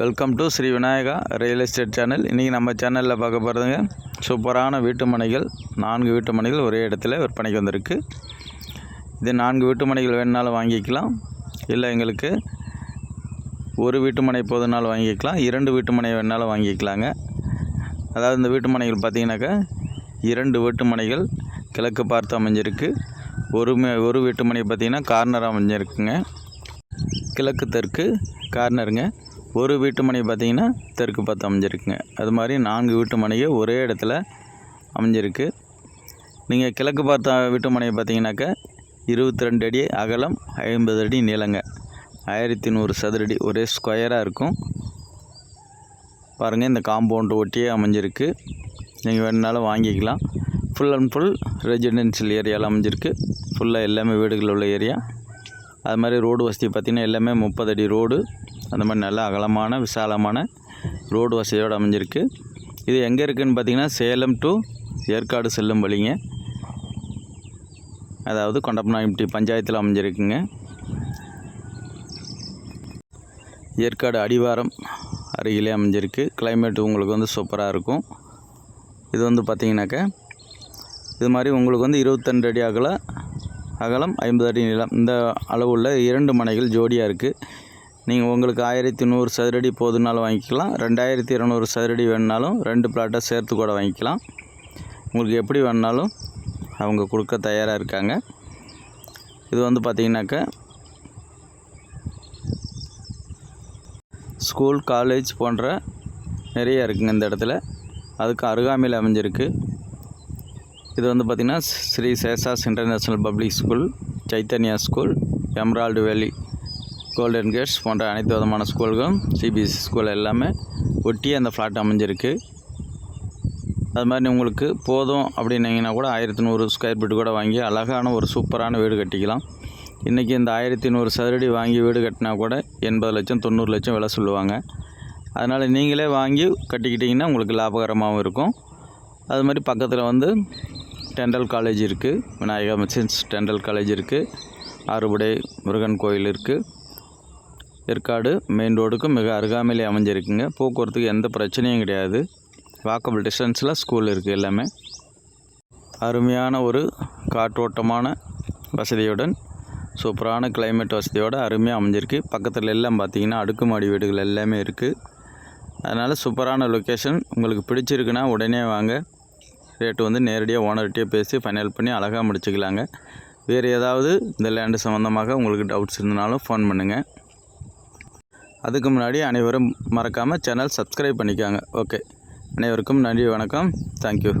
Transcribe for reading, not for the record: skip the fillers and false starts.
Welcome to Shri Vinayaka real estate channel. இன்றைக்கி நம்ம சேனலில் பார்க்க போகிறதுங்க சூப்பரான வீட்டு மனைகள் 4 வீட்டு மனைகள் ஒரே இடத்துல விற்பனைக்கு வந்திருக்கு. இது 4 வீட்டு மனைகள் வேணுனாலும் வாங்கிக்கலாம், இல்லை எங்களுக்கு ஒரு வீட்டு மனை போதுனாலும் வாங்கிக்கலாம், 2 வீட்டு மனை வேணுனாலும் வாங்கிக்கலாங்க. அதாவது இந்த வீட்டு மனைகள் பார்த்திங்கனாக்கா 2 வீட்டு மனைகள் கிழக்கு பார்த்து அமைஞ்சிருக்கு. ஒரு வீட்டு மனை பார்த்திங்கன்னா கார்னர் அமைஞ்சிருக்குங்க, கிழக்கு தெற்கு கார்னருங்க. ஒரு வீட்டு மனை பார்த்திங்கன்னா தெற்கு பார்த்து அமைஞ்சிருக்குங்க. அது மாதிரி 4 வீட்டு மனைகள் ஒரே இடத்துல அமைஞ்சிருக்கு. நீங்கள் கிழக்கு பார்த்த வீட்டு மனையை பார்த்திங்கனாக்கா 22 அடி அகலம், 50 அடி நீளங்க, 1100 சதுரடி, ஒரே ஸ்கொயராக இருக்கும். பாருங்கள், இந்த காம்பவுண்டு ஒட்டியே அமைஞ்சிருக்கு. நீங்கள் வேணுனாலும் வாங்கிக்கலாம். ஃபுல் அண்ட் ஃபுல் ரெசிடென்ஷியல் ஏரியாவில் அமைஞ்சிருக்கு. ஃபுல்லாக எல்லாமே வீடுகள் உள்ள ஏரியா. அது மாதிரி ரோடு வசதி பார்த்திங்கன்னா எல்லாமே 30 அடி ரோடு, அந்த மாதிரி நல்ல அகலமான விசாலமான ரோடு வசதியோடு அமைஞ்சிருக்கு. இது எங்கே இருக்குதுன்னு பார்த்திங்கன்னா சேலம் டு ஏற்காடு செல்லும் வழிங்க, அதாவது கொண்டப்பநாயக்கன்பட்டி பஞ்சாயத்தில் அமைஞ்சிருக்குங்க. ஏற்காடு அடிவாரம் அருகிலே அமைஞ்சிருக்கு. கிளைமேட்டு உங்களுக்கு சூப்பராக இருக்கும். இது பார்த்திங்கனாக்கா இது மாதிரி உங்களுக்கு 22 அடி அகலம், 50 அடி நீளம், இந்த அளவுள்ள 2 மனைகள் ஜோடியாக இருக்குது. நீங்கள் உங்களுக்கு 1100 சதுரடி போதுனாலும் வாங்கிக்கலாம், 2200 சதுரடி வேணுனாலும் 2 பிளாட்டை சேர்த்து கூட வாங்கிக்கலாம். உங்களுக்கு எப்படி வேணுனாலும் அவங்க கொடுக்க தயாராக இருக்காங்க. இது பார்த்திங்கனாக்கா ஸ்கூல் காலேஜ் போன்ற நிறைய இருக்குங்க இந்த இடத்துல. அதுக்கு அருகாமையில் அமைஞ்சிருக்கு. இது பார்த்திங்கன்னா Sri Seshas international public school, Chaitanya school, emerald valley, golden gates போன்ற அனைத்து விதமான ஸ்கூல்களும், சிபிஎஸ்சி ஸ்கூல் எல்லாமே ஒட்டி அந்த ஃப்ளாட் அமைஞ்சிருக்கு. அது மாதிரி உங்களுக்கு போதும் அப்படின்னீங்கன்னா கூட 1100 ஸ்கொயர் ஃபீட் கூட வாங்கி அழகான ஒரு சூப்பரான வீடு கட்டிக்கலாம். இன்றைக்கி இந்த 1100 சதுரடி வாங்கி வீடு கட்டினா கூட 80 லட்சம் 90 லட்சம் விலை சொல்லுவாங்க. அதனால் நீங்களே வாங்கி கட்டிக்கிட்டிங்கன்னா உங்களுக்கு லாபகரமாகவும் இருக்கும். அது மாதிரி பக்கத்தில் டெண்டல் காலேஜ் இருக்குது, விநாயகா மிஷன்ஸ் டெண்டல் காலேஜ் இருக்குது, ஆறுபடை முருகன் கோயில் இருக்குது. ஏற்காடு மெயின் ரோடுக்கு மிக அருகாமையிலே அமைஞ்சிருக்குங்க. போக்குவரத்துக்கு எந்த பிரச்சனையும் கிடையாது. வாக்கபிள் டிஸ்டன்ஸில் ஸ்கூல் இருக்குது. எல்லாமே அருமையான ஒரு காற்றோட்டமான வசதியுடன் சூப்பரான கிளைமேட் வசதியோடு அருமையாக அமைஞ்சிருக்கு. பக்கத்தில் எல்லாம் பார்த்திங்கன்னா அடுக்குமாடி வீடுகள் எல்லாமே இருக்குது. அதனால் சூப்பரான லொக்கேஷன். உங்களுக்கு பிடிச்சிருக்குன்னா உடனே வாங்க. ரேட்டு நேரடியாக ஓனர்கிட்டே பேசி ஃபைனல் பண்ணி அழகாக முடிச்சுக்கலாங்க. வேறு ஏதாவது இந்த லேண்டு சம்மந்தமாக உங்களுக்கு டவுட்ஸ் இருந்தாலும் ஃபோன் பண்ணுங்கள். அதுக்கு முன்னாடி அனைவரும் மறக்காமல் சேனல் சப்ஸ்கிரைப் பண்ணிக்காங்க. ஓகே, அனைவருக்கும் நன்றி, வணக்கம், தேங்க்யூ.